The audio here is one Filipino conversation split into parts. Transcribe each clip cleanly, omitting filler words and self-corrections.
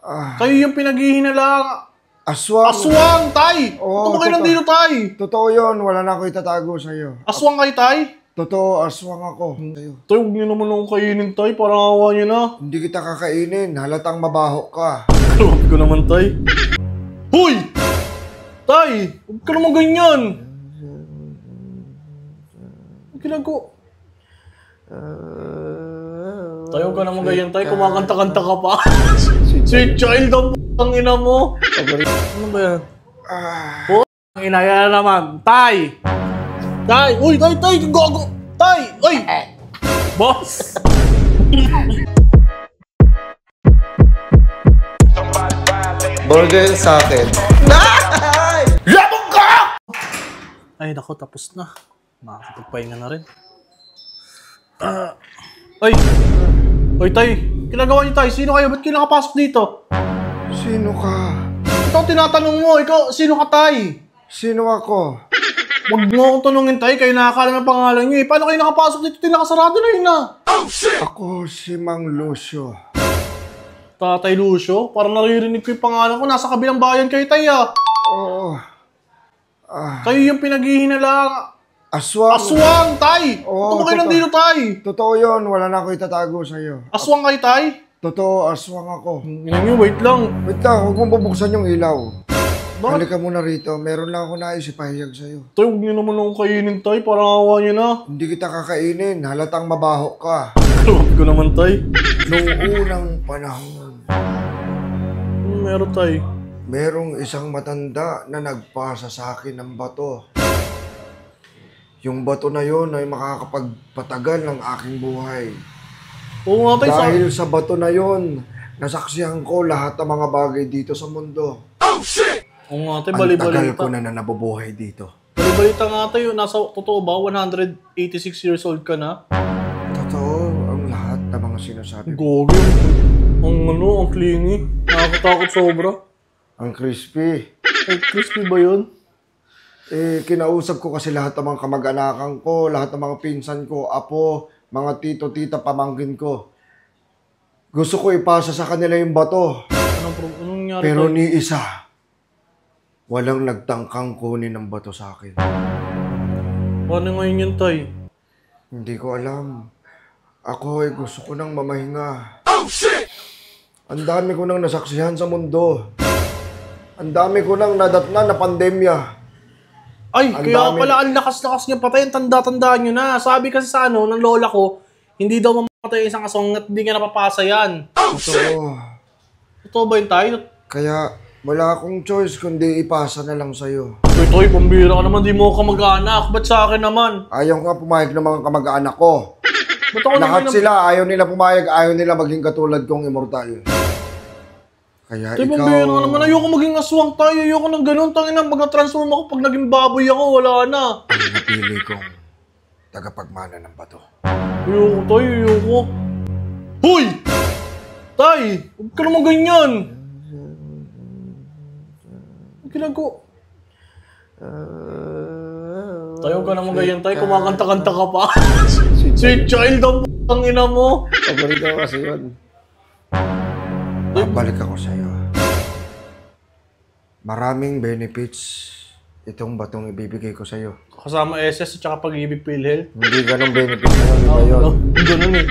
Kayo yung pinaghihinalang Aswang. aswang, tay! Oo, Totoo kayo nandito, tay! Totoo yun, wala na ako itatago sa'yo. Aswang kayo, tay? Totoo, aswang ako. Tay, huwag niyo naman akong kainin, tay. Parang awa niyo na. Hindi kita kakainin, halatang mabaho ka. Grabe ko naman, tay. Hoy! Tay! Huwag ka naman ganyan! Ang ginagawa? Tay, huwag ka naman ganyan, tay. Kumakanta-kanta ka pa. Sweet child ang ina mo. Ano ba yan? Ang ina yan naman. Tay! Tay! Uy! Tay! Tay! Gago! Tay! Uy! Boss! Burger sa akin. Labog ka! Ay, nako, tapos na. Makakapagpahinga na rin. Ay! Uy, tay! Kinagawa niyo, tay. Sino kayo? Ba't kayo nakapasok dito? Sino ka? Ito ang tinatanong mo. Ikaw, sino ka, tay? Sino ako? Huwag mo akong tanungin, tay. Kayo nakakala ng pangalan niyo eh. Paano kayo nakapasok dito? Tinakasarado na yun ah. Oh, shit! Ako si Mang Lucio. Tatay Lucio? Parang naririnig ko yung pangalan ko. Nasa kabilang bayan kayo, tay ah. Oo. Kayo yung pinaghihinalang Aswang. aswang, tay! Oo, Totoo kayo nandito, tay! Totoo yun, wala na ako itatago sa'yo. Aswang kayo, tay? Totoo, aswang ako. Ina niyo, wait lang. Wait lang, huwag mong bubuksan yung ilaw. Bakit? Halika muna rito, meron lang ako naisip ipahayag sa'yo. Tay, huwag niyo naman akong kainin, tay. Parang awa niyo na. Hindi kita kakainin, halatang mabaho ka. Grabe ko naman, tay. Noong unang panahon, Meron, tay. merong isang matanda na nagpasa sa akin ng bato. Yung bato na yon ay makakapagpatagal ng aking buhay. Oo nga, tay. Dahil sa bato na yon, nasaksihan ko lahat ng mga bagay dito sa mundo. Oo nga, tay. Ang tagal Bali-balita. ko na nabubuhay dito. Bali-balita nga, tay. Nasa, totoo ba? 186 years old ka na? Totoo ang lahat ng mga sinasabi ko. Gogi. Ang clingy. Nakakatakot sobra. Ang crispy. Ay, crispy ba yun? Kinausap ko kasi lahat ng mga kamag-anakan ko, lahat ng mga pinsan ko, apo, mga tito, tita, pamangkin ko. Gusto ko ipasa sa kanila yung bato. Anong nangyari, Pero tay? ni isa, walang nagtangkang kunin ng bato sa akin. Paano ngayon yun, tay? Hindi ko alam. Ako ay gusto ko nang mamahinga. Ang dami ko nang nasaksihan sa mundo. Ang dami ko nang nadatnan na pandemya. Ay, Ang kaya dami. pala ang lakas-lakas niya patay. Ang tanda-tandaan nyo na. Sabi kasi sa ng lola ko, hindi daw mamatay isang aswang at hindi nga napapasa yan. Totoo. Totoo ba yun, tayo? Kaya wala akong choice kundi ipasa na lang sa'yo. Uy, Toy, pambira ka naman. Di mo ako kamag-anak. Ba't sa akin naman? Ayaw nga pumayag ng mga kamag-anak ko. Ba't ako Lahat naman? sila ayaw nila pumayag, ayaw nila maging katulad kong immortal. Kaya Toy, ikaw... pambira ka naman. Ayoko maging aswang tayo. Ayoko ng ganun. Tangina, mag-transform ako. Pag naging baboy ako, wala na. ang napili kong tagapagmana ng bato. Ayoko, Toy. Ayoko. Hoy! Tay! Huwag ka naman ganyan. Ang ginagawa? Tayo ka naman ganyan, tay. Kumakanta-kanta ka pa. Sweet child ang ina mo. Paborito ko kasi yun. Babalik ako sa'yo. Maraming benefits itong batong ibibigay ko sa'yo. Kasama SS at saka pag-ibig PhilHealth. Hindi ganong benefits yun, iba yun. Ganun eh.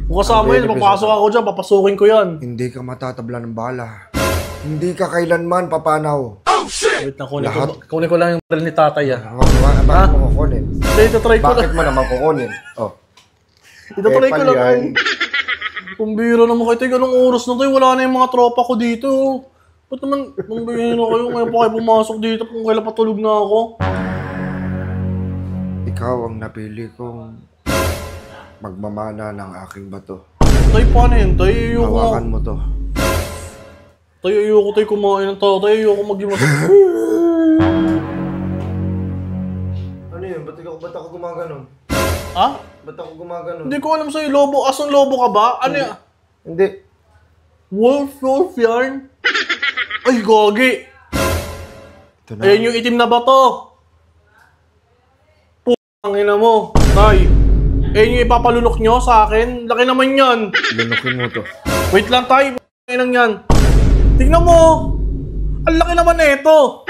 Kung kasama yun, papasok ako dyan, papasukin ko yan. Hindi ka matatabla ng bala. Hindi ka kailanman papanaw. Wait na, kunin ko lang yung baril ni tatay ah. Bakit mo kukunin? Ito try ko Bakit lang. mo naman kukunin? Oh. Ito try ko lang. yan. Kumbira naman kayo, tayo. Anong oras na tayo? Wala na yung mga tropa ko dito. Ba't naman, manggayin na kayo? Ngayon pa kayo pumasok dito kung kailan patulog na ako. Ikaw ang napili kong magmamana ng aking bato. Tay, paano yun? Tay, ayoko nga. Hawakan mo to. Tay, ayoko tayo kumain ng tao. Tay, ayoko mag-imas. Ano yun? Ba't ako gumaganon? Ha? Ba't ako gumaganon? Hindi ko alam sa'yo. Lobo. Asong lobo ka ba? Ano yan? Hindi. Wolf yarn? Ay, gogi. Ito na. Ayan yung itim na bato. Putang ina mo. Tay. Ayan yung ipapalunok nyo sa akin. Laki naman yan. Lunukin mo to. Wait lang, tay. Putang ina yan. Tingnan mo. Ang laki naman na ito.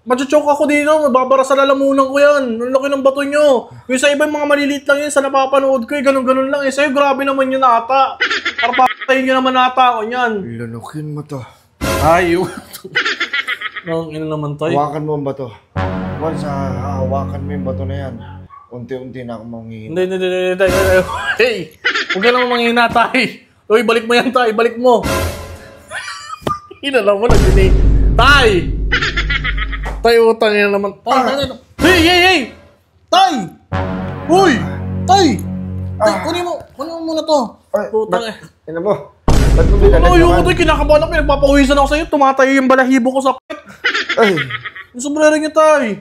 Machuchoke ako dito. Mababara sa lalamunan ko yan. Ang laki ng bato nyo. Yung sa iba yung mga maliliit lang yun sa napapanood ko. Ganun-ganun lang. Sa'yo grabe naman yun ata. Para papatayin nyo naman ata ako yan. Lanukin mo to. Ay, yun. Ang ina naman tayo. Hawakan mo ang bato. Once hawakan mo yung bato na yan, unti-unti na ako manghihina. Hindi. Hey! Huwag ka naman manghihina tayo. Uy, balik mo yan tayo. Balik mo. Hinala mo na din eh. Tay! Tay, utang yan naman. Hey! Tay! Uy! Tay! Tay, kunin mo muna to. Utang eh. Ina mo, ba't mo binalagyan? Ayoko tayo, kinakabahan ako. Pinagpapawisan ako sa'yo. Tumatayo yung balahibo ko sa pet. Ay! Yung sombrero niya, tay.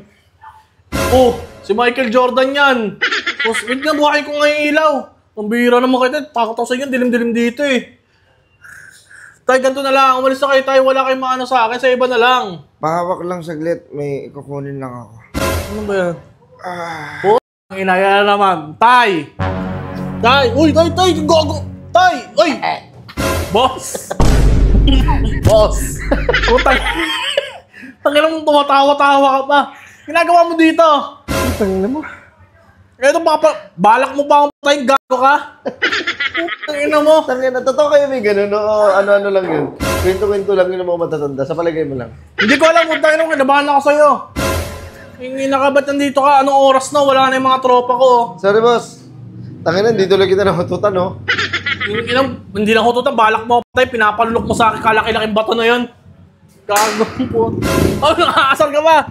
Oh, si Michael Jordan yan. Tapos, wait nga, buhay ko nga yung ilaw. Ang bihira naman kayo, tay. Takot ako sa inyo, dilim-dilim dito eh. Tay, ganito na lang. Umalis na kayo, tay. Wala kayong maano sa akin. Sa iba na lang. Pahawak lang saglit, may kukunin lang ako. Ano ba yan? Oh, ang inaya na naman. Tay! Tay! Uy, tay! Gogo! Tay! Uy! Boss! Boss! Utang! Tangina mong tumatawa-tawa ka pa. Ginagawa mo dito. Tangina mo. Eto, balak mo pa akong patayin, gago ka? Tangina mo. Tangina, totoo kayo may ganun, no? O, ano-ano lang yun. Kwento-kwento lang yun ang mga matatanda. Sa palagay mo lang. Hindi ko alam kung tangina mo, kinabahan ako sa'yo. Hindi nakabat nandito ka. Anong oras na? Wala na yung mga tropa ko. Sorry, boss. Tangina, dito lang kita nahututan, no? Hindi lang hututan, balak mo ako patayin. Pinapalulok mo sa akin, kalaki-laking bato na yun. Gago po. Oh, nakakasal ka ba?